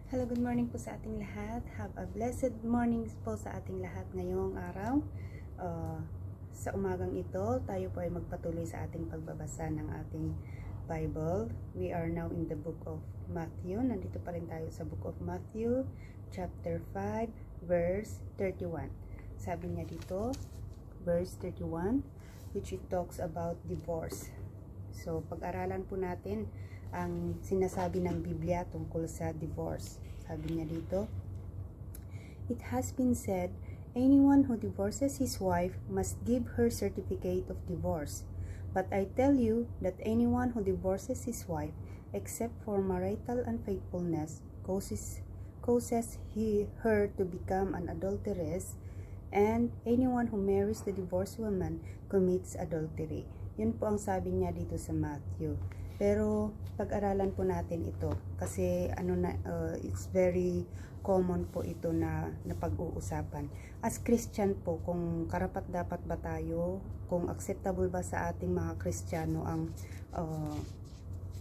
Hello, good morning po sa ating lahat. Have a blessed morning po sa ating lahat ngayong araw. Sa umagang ito, tayo po ay magpatuloy sa ating pagbabasa ng ating Bible. We are now in the book of Matthew. Nandito pa rin tayo sa book of Matthew, chapter 5, verse 31. Sabi niya dito, verse 31, which it talks about divorce. So, pag-aralan po natin ang sinasabi ng Biblia tungkol sa divorce. Sabi niya dito, "It has been said, anyone who divorces his wife must give her certificate of divorce. But I tell you that anyone who divorces his wife, except for marital unfaithfulness, causes her to become an adulteress, and anyone who marries the divorced woman commits adultery." Yun po ang sabi niya dito sa Matthew. Pero pag-aralan po natin ito kasi it's very common po ito na pag-uusapan. As Christian po, kung karapat dapat ba tayo, kung acceptable ba sa ating mga Kristiyano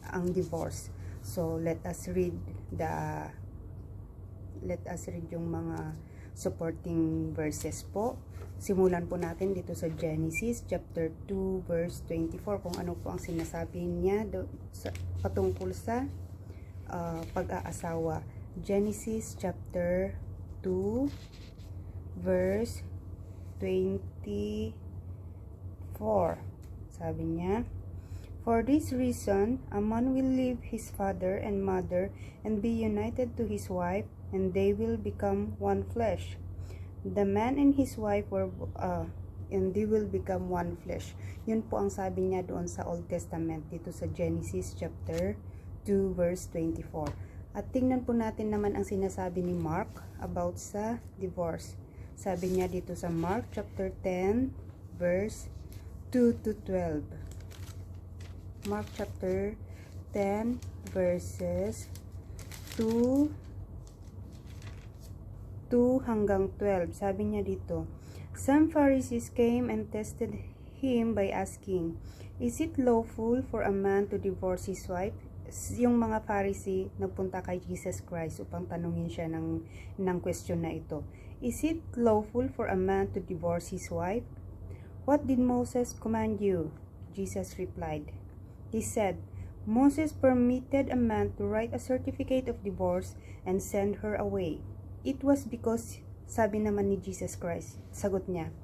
ang divorce. So let us read yung mga supporting verses po. Simulan po natin dito sa Genesis chapter 2 verse 24 kung ano po ang sinasabi niya patungkol sa pag-aasawa. Genesis chapter 2 verse 24. Sabi niya, "For this reason, a man will leave his father and mother and be united to his wife, and they will become one flesh. The man and his wife and they will become one flesh." Yun po ang sabi niya doon sa Old Testament dito sa Genesis chapter 2 verse 24. At tingnan po natin naman ang sinasabi ni Mark about sa divorce. Sabi niya dito sa Mark chapter 10 verse 2 to 12. Mark chapter 10 verses 2 hanggang 12. Sabi niya dito, "Some Pharisees came and tested him by asking, 'Is it lawful for a man to divorce his wife?'" Yung mga Pharisee nagpunta kay Jesus Christ upang tanungin siya ng question na ito. "Is it lawful for a man to divorce his wife? What did Moses command you?" Jesus replied. He said, "Moses permitted a man to write a certificate of divorce and send her away." It was because, sabi naman ni Jesus Christ, sagot niya,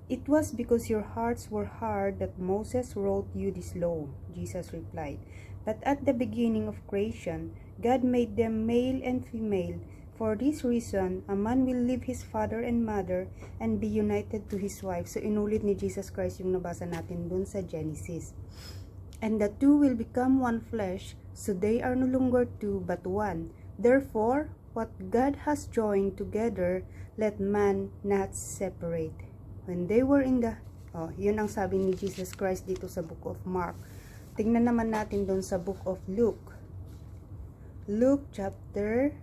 "It was because your hearts were hard that Moses wrote you this law." Jesus replied, "But at the beginning of creation, God made them male and female. For this reason, a man will leave his father and mother and be united to his wife." So inulit ni Jesus Christ yung nabasa natin dun sa Genesis. "And the two will become one flesh, so they are no longer two but one. Therefore, what God has joined together, let man not separate." When they were in the... yun ang sabi ni Jesus Christ dito sa book of Mark. Tingnan naman natin doon sa book of Luke. Luke chapter...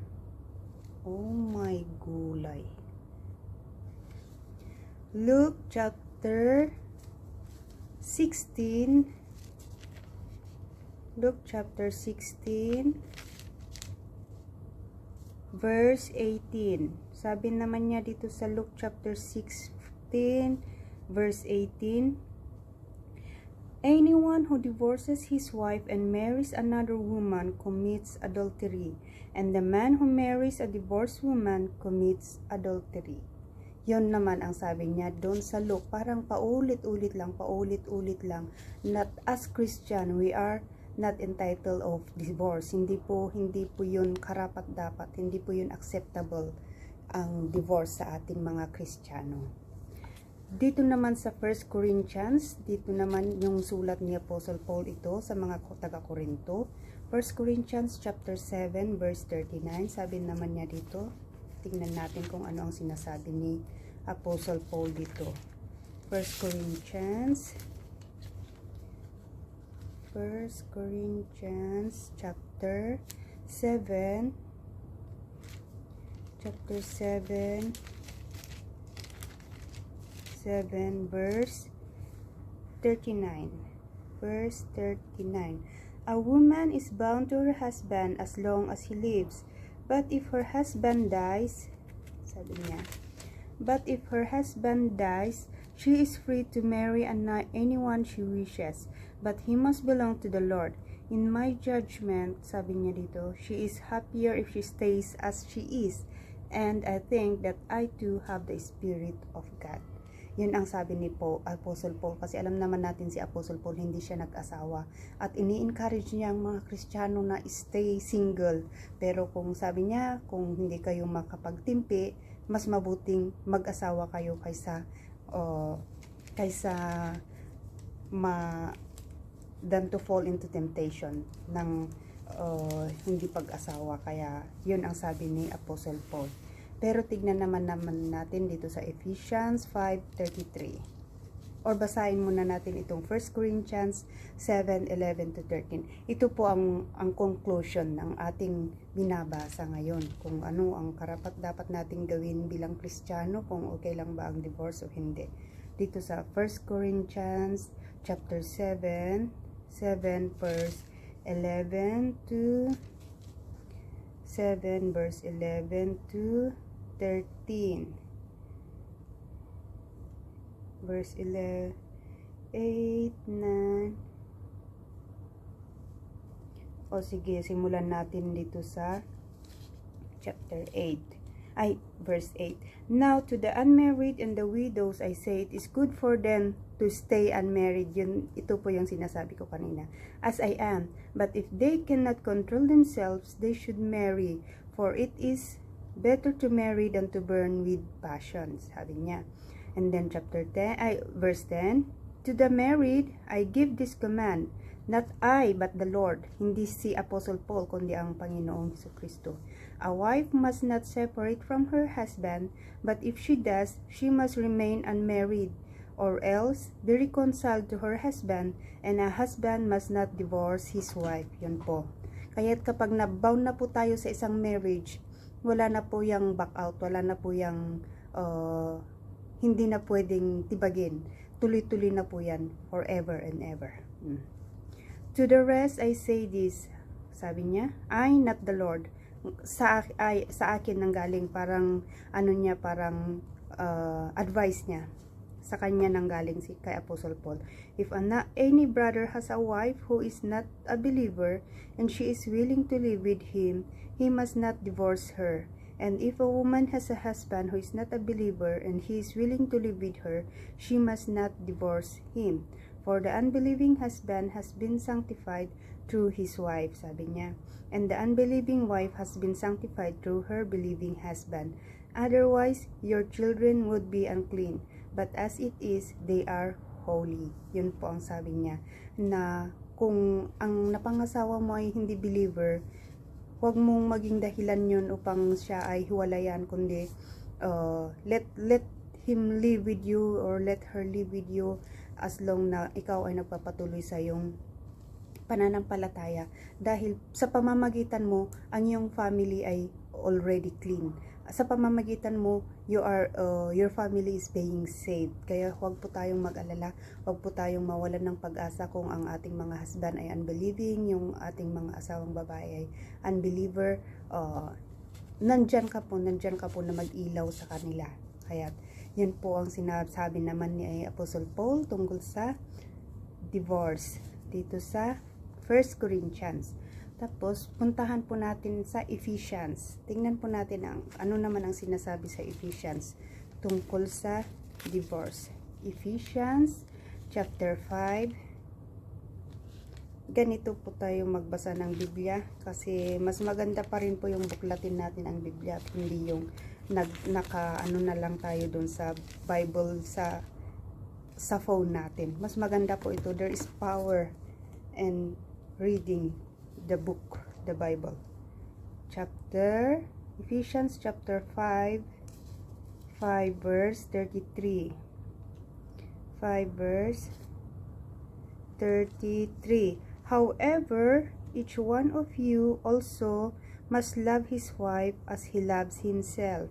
Oh my gulay. Luke chapter 16. Luke chapter 16. Verse 18. Sabi naman niya dito sa Luke chapter 16, verse 18, "Anyone who divorces his wife and marries another woman commits adultery, and the man who marries a divorced woman commits adultery." Yon naman ang sabi niya doon sa Luke. Parang paulit-ulit lang. Not as Christian, we are not entitled of divorce. Hindi po yun karapat-dapat, hindi po yun acceptable ang divorce sa ating mga Kristiyano. Dito naman sa 1 Corinthians, dito naman yung sulat ni Apostle Paul ito sa mga taga-Korinto. 1 Corinthians chapter 7 verse 39, sabi naman niya dito, tingnan natin kung ano ang sinasabi ni Apostle Paul dito. 1 Corinthians chapter 7 verse 39. "A woman is bound to her husband as long as he lives, But if her husband dies, sabi niya, but if her husband dies, she is free to marry anyone she wishes, but he must belong to the Lord. In my judgment, sabi niya dito, she is happier if she stays as she is. And I think that I too have the Spirit of God. Yun ang sabi ni Apostle Paul. Kasi alam naman natin si Apostle Paul, hindi siya nag-asawa. At ini-encourage niya ang mga Kristiyano na stay single. Pero kung sabi niya, kung hindi kayo makapagtimpi, mas mabuting mag-asawa kayo kaysa than to fall into temptation ng hindi pag-asawa. Kaya yun ang sabi ni Apostle Paul. Pero tignan naman natin dito sa Ephesians 5:33. Or basahin muna natin itong 1 Corinthians 7:11-13. Ito po ang conclusion ng ating binabasa ngayon. Kung ano ang karapat-dapat nating gawin bilang Kristiyano, kung okay lang ba ang divorce o hindi. Dito sa 1 Corinthians chapter 7 verse 11 to 7 verse 11 to 13. Verse 11, 8, 9. O sige, simulan natin dito sa chapter 8. Verse 8. Now to the unmarried and the widows I say, it is good for them to stay unmarried. Ito po yung sinasabi ko kanina. As I am. But if they cannot control themselves, they should marry. For it is better to marry than to burn with passions. Sabi niya. And then verse 10. To the married, I give this command. Not I, but the Lord. Hindi si Apostle Paul, kundi ang Panginoong Jesucristo. A wife must not separate from her husband, but if she does, she must remain unmarried, or else be reconciled to her husband, and a husband must not divorce his wife. Yun po. Kaya't kapag nabound na po tayo sa isang marriage, wala na po yung back out, wala na po yung hindi na pwedeng tibagin. Tuloy-tuloy na po yan forever and ever. To the rest I say this, sabi niya, I not the Lord. Sa akin nanggaling, parang parang advice niya. Sa kanya nanggaling kay Apostle Paul. If any brother has a wife who is not a believer and she is willing to live with him, he must not divorce her. And if a woman has a husband who is not a believer and he is willing to live with her, she must not divorce him. For the unbelieving husband has been sanctified through his wife, sabi niya. And the unbelieving wife has been sanctified through her believing husband. Otherwise, your children would be unclean. But as it is, they are holy. Yun po ang sabi niya. Na kung ang napangasawa mo ay hindi believer, huwag mong maging dahilan yun upang siya ay hiwalayan, kundi let him live with you or let her live with you as long na ikaw ay nagpapatuloy sa iyong pananampalataya. Dahil sa pamamagitan mo, ang iyong family ay already clean. Sa pamamagitan mo, your family is being saved. Kaya huwag po tayong mag-alala, huwag po tayong mawalan ng pag-asa kung ang ating mga husband ay unbelieving, yung ating mga asawang babae ay unbeliever. Nandyan ka po na mag-ilaw sa kanila. Kaya yan po ang sinasabi naman ni Apostle Paul tungkol sa divorce dito sa 1 Corinthians. Tapos, puntahan po natin sa Ephesians. Tingnan po natin ano naman ang sinasabi sa Ephesians tungkol sa divorce. Ephesians chapter 5. Ganito po tayo magbasa ng Biblia kasi mas maganda pa rin po yung buklatin natin ang Biblia at hindi yung naka-ano na lang tayo dun sa Bible sa phone natin. Mas maganda po ito. There is power in reading the book, the Bible. Ephesians chapter 5 verse 33. 5 verse 33. However, each one of you also must love his wife as he loves himself,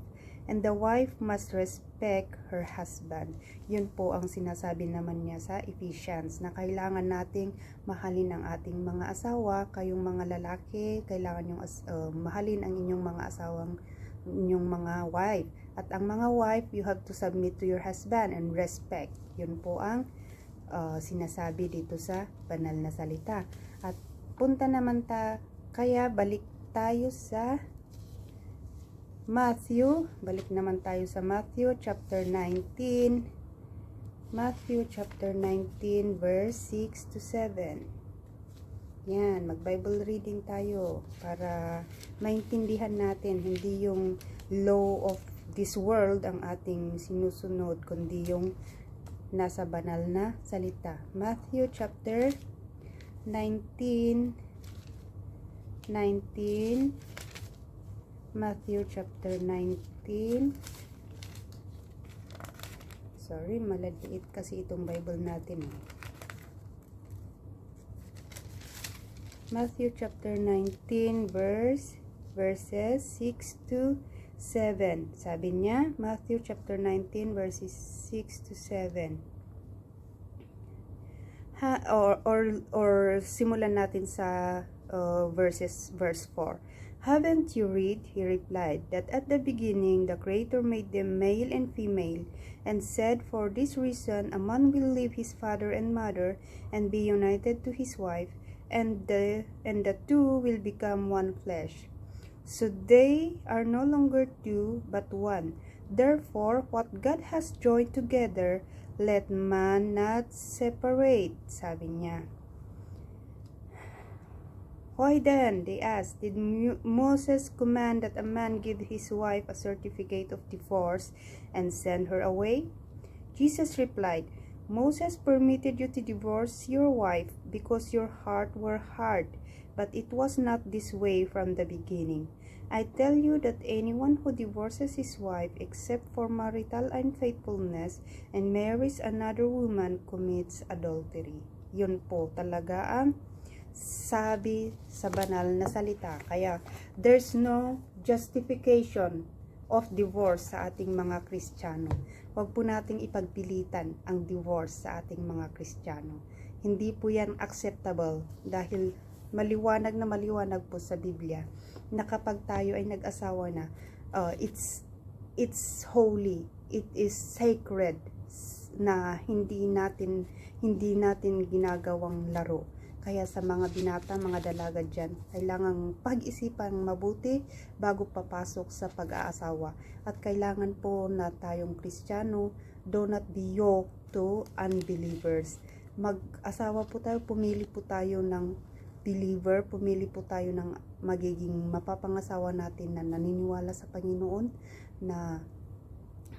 and the wife must respect her husband. Yun po ang sinasabi naman niya sa Ephesians, na kailangan nating mahalin ang ating mga asawa. Kayong mga lalaki, kailangan yung mahalin ang inyong mga asawang, inyong mga wife. At ang mga wife, you have to submit to your husband and respect. Yun po ang sinasabi dito sa banal na salita. At punta naman kaya balik tayo sa Matthew. Balik naman tayo sa Matthew chapter 19. Matthew chapter 19 verse 6 to 7. Yan, mag-Bible reading tayo para maintindihan natin, hindi yung law of this world ang ating sinusunod, kundi yung nasa banal na salita. Matthew chapter 19 Matthew chapter 19. Sorry, malaliit kasi itong Bible natin. Matthew chapter 19 verses 6 to 7. Sabi niya, Matthew chapter 19 verses 6 to 7. Or simulan natin sa verse 4. Haven't you read, he replied, that at the beginning the Creator made them male and female, and said, for this reason a man will leave his father and mother and be united to his wife, and the two will become one flesh. So they are no longer two, but one. Therefore, what God has joined together, let man not separate. Sabi niya. Why then, they asked, did Moses command that a man give his wife a certificate of divorce and send her away? Jesus replied, Moses permitted you to divorce your wife because your heart were hard, but it was not this way from the beginning. I tell you that anyone who divorces his wife except for marital unfaithfulness and marries another woman commits adultery. Yun po talaga ang sabi sa banal na salita. Kaya there's no justification of divorce sa ating mga Kristiyano. Huwag po nating ipagpilitan ang divorce sa ating mga Kristiyano. Hindi po yan acceptable dahil maliwanag na maliwanag po sa Biblia na kapag tayo ay nag-asawa na, it's holy, it is sacred, na hindi natin ginagawang laro. Kaya sa mga binata, mga dalaga dyan, kailangang pag-isipan mabuti bago papasok sa pag-aasawa. At kailangan po na tayong Kristiyano, do not be yoked to unbelievers. Mag-asawa po tayo, pumili po tayo ng believer, pumili po tayo ng magiging mapapangasawa natin na naniniwala sa Panginoon, na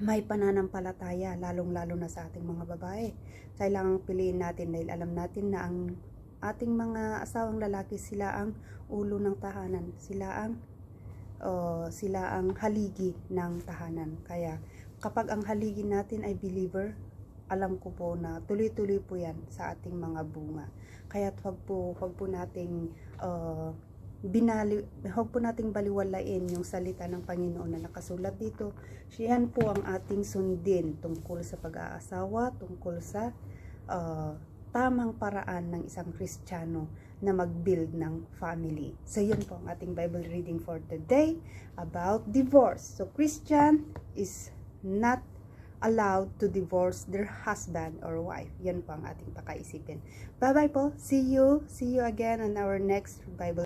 may pananampalataya, lalong-lalo na sa ating mga babae. Kailangang piliin natin dahil alam natin na ang ating mga asawang lalaki, sila ang ulo ng tahanan, sila ang haligi ng tahanan. Kaya kapag ang haligi natin ay believer, alam ko po na tuloy-tuloy po yan sa ating mga bunga. Kaya huwag po nating huwag po nating baliwalain yung salita ng Panginoon na nakasulat dito. Siyan po ang ating sundin tungkol sa pag-aasawa, tungkol sa tamang paraan ng isang Kristiyano na mag-build ng family. So yun po ang ating Bible reading for today about divorce. So Christian is not allowed to divorce their husband or wife. Yan po ang ating pakaisipin. Bye-bye po. See you again on our next Bible